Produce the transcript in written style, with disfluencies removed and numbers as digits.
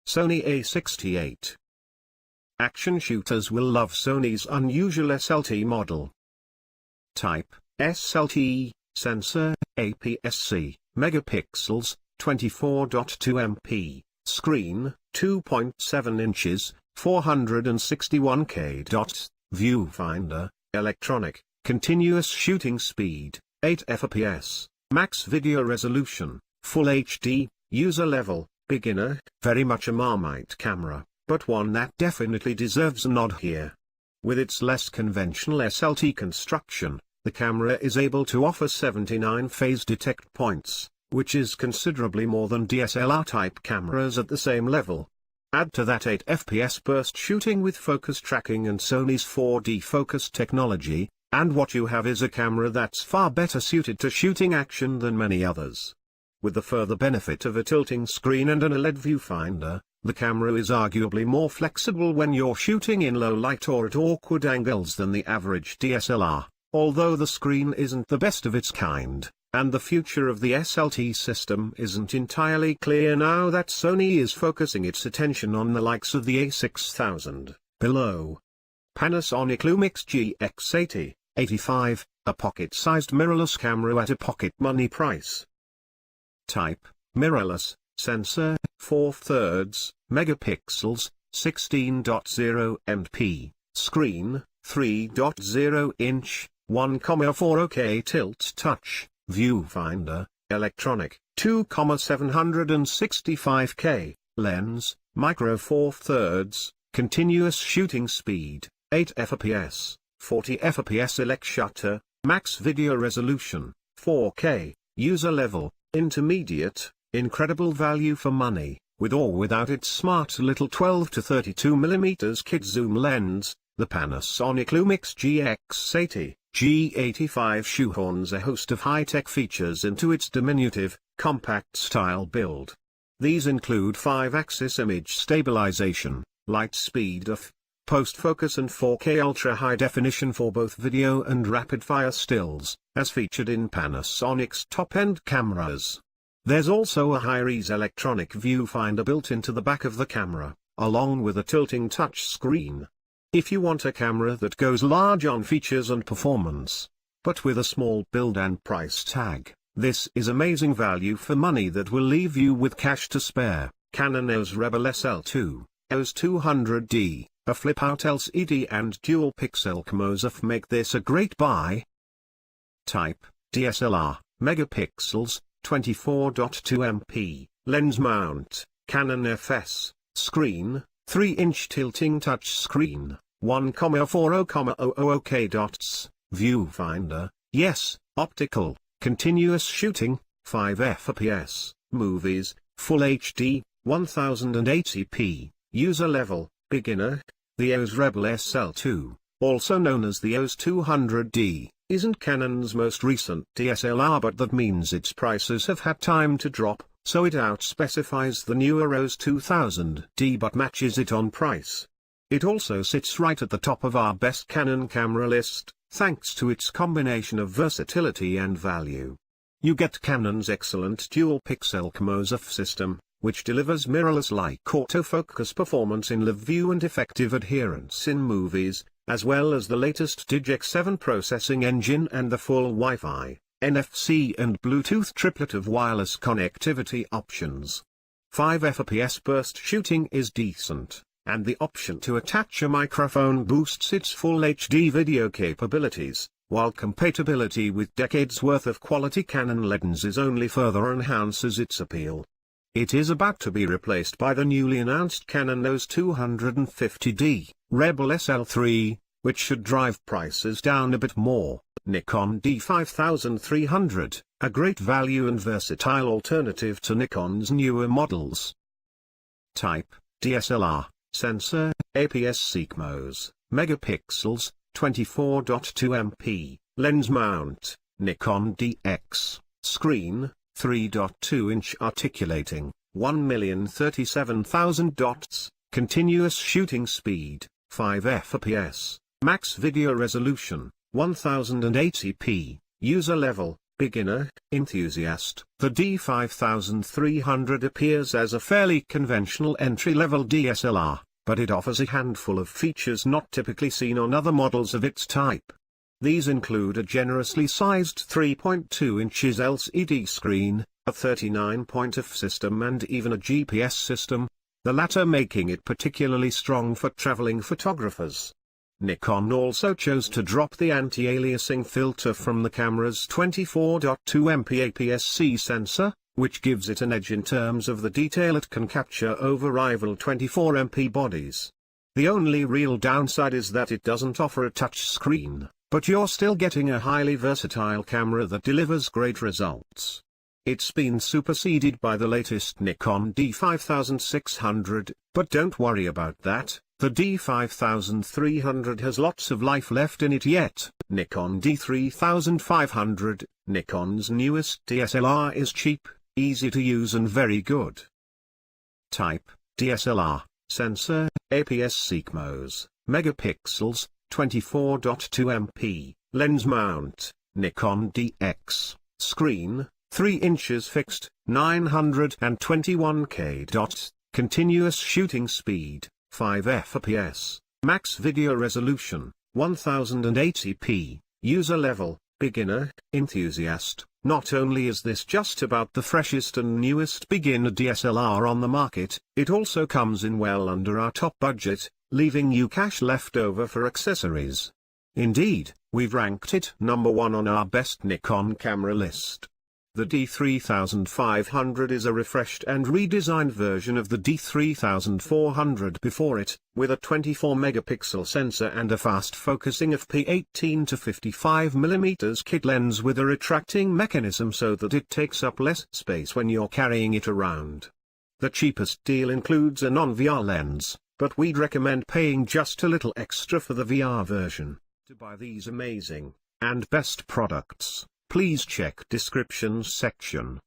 Sony A68. Action shooters will love Sony's unusual SLT model. Type, SLT, sensor, APS-C, megapixels, 24.2 MP, screen, 2.7 inches, 461K dots, viewfinder, electronic, continuous shooting speed, 8 FPS, max video resolution, Full HD, user level, beginner, very much a Marmite camera, but one that definitely deserves a nod here. With its less conventional SLT construction, the camera is able to offer 79 phase detect points, which is considerably more than DSLR-type cameras at the same level. Add to that 8 FPS burst shooting with focus tracking and Sony's 4D focus technology, and what you have is a camera that's far better suited to shooting action than many others. With the further benefit of a tilting screen and an OLED viewfinder, the camera is arguably more flexible when you're shooting in low light or at awkward angles than the average DSLR, although the screen isn't the best of its kind, and the future of the SLT system isn't entirely clear now that Sony is focusing its attention on the likes of the A6000, below. Panasonic Lumix GX80, 85, a pocket-sized mirrorless camera at a pocket money price. Type, mirrorless, sensor, 4/3, megapixels, 16.0 MP, screen, 3.0 inch, 1,40K tilt touch, viewfinder, electronic, 2,765K, lens, micro 4/3, continuous shooting speed, 8 FPS, 40 FPS elect shutter, max video resolution, 4K, user level, intermediate, incredible value for money, with or without its smart little 12 to 32mm kit zoom lens. The Panasonic Lumix GX80, G85 shoehorns a host of high-tech features into its diminutive, compact-style build. These include 5-axis image stabilization, light speed of post-focus and 4K ultra-high definition for both video and rapid-fire stills, as featured in Panasonic's top-end cameras. There's also a high-res electronic viewfinder built into the back of the camera, along with a tilting touch screen. If you want a camera that goes large on features and performance, but with a small build and price tag, this is amazing value for money that will leave you with cash to spare. Canon EOS Rebel SL2, EOS 200D, a flip-out LCD and dual-pixel CMOS make this a great buy. Type, DSLR, megapixels, 24.2 MP, lens mount, Canon FS, screen, 3-inch tilting touch screen, 1,40,000K dots, viewfinder, yes, optical, continuous shooting, 5 FPS, movies, Full HD, 1080p, user level, beginner. The EOS Rebel SL2, also known as the EOS 200D, isn't Canon's most recent DSLR, but that means its prices have had time to drop, so it outspecifies the newer EOS 2000D but matches it on price. It also sits right at the top of our best Canon camera list, thanks to its combination of versatility and value. You get Canon's excellent dual-pixel CMOS system, which delivers mirrorless-like autofocus performance in live view and effective adherence in movies, as well as the latest DX 7 processing engine and the full Wi-Fi, NFC and Bluetooth triplet of wireless connectivity options. 5 FPS burst shooting is decent, and the option to attach a microphone boosts its full HD video capabilities, while compatibility with decades worth of quality Canon lenses only further enhances its appeal. It is about to be replaced by the newly announced Canon EOS 250D, Rebel SL3, which should drive prices down a bit more. Nikon D5300, a great value and versatile alternative to Nikon's newer models. Type, DSLR, sensor, APS-C CMOS, megapixels, 24.2 MP, lens mount, Nikon DX, screen, 3.2-inch articulating, 1,037,000 dots, continuous shooting speed, 5 FPS, max video resolution, 1080p, user level, beginner, enthusiast. The D5300 appears as a fairly conventional entry-level DSLR, but it offers a handful of features not typically seen on other models of its type. These include a generously sized 3.2 inches LCD screen, a 39-point AF system and even a GPS system, the latter making it particularly strong for traveling photographers. Nikon also chose to drop the anti-aliasing filter from the camera's 24.2 MP APS-C sensor, which gives it an edge in terms of the detail it can capture over rival 24 MP bodies. The only real downside is that it doesn't offer a touch screen, but you're still getting a highly versatile camera that delivers great results. It's been superseded by the latest Nikon D5600, but don't worry about that. The D5300 has lots of life left in it yet. Nikon D3500, Nikon's newest DSLR, is cheap, easy to use and very good. Type, DSLR, sensor, APS-C CMOS, megapixels, 24.2 MP, lens mount, Nikon DX, screen, 3 inches fixed, 921K. Continuous shooting speed, 5 FPS, max video resolution, 1080p, user level, beginner, enthusiast. Not only is this just about the freshest and newest beginner DSLR on the market, it also comes in well under our top budget, leaving you cash left over for accessories. Indeed, we've ranked it number 1 on our best Nikon camera list. The D3500 is a refreshed and redesigned version of the D3400 before it, with a 24-megapixel sensor and a fast-focusing f/18 to 55mm kit lens with a retracting mechanism so that it takes up less space when you're carrying it around. The cheapest deal includes a non-VR lens, but we'd recommend paying just a little extra for the VR version. To buy these amazing and best products, please check description section.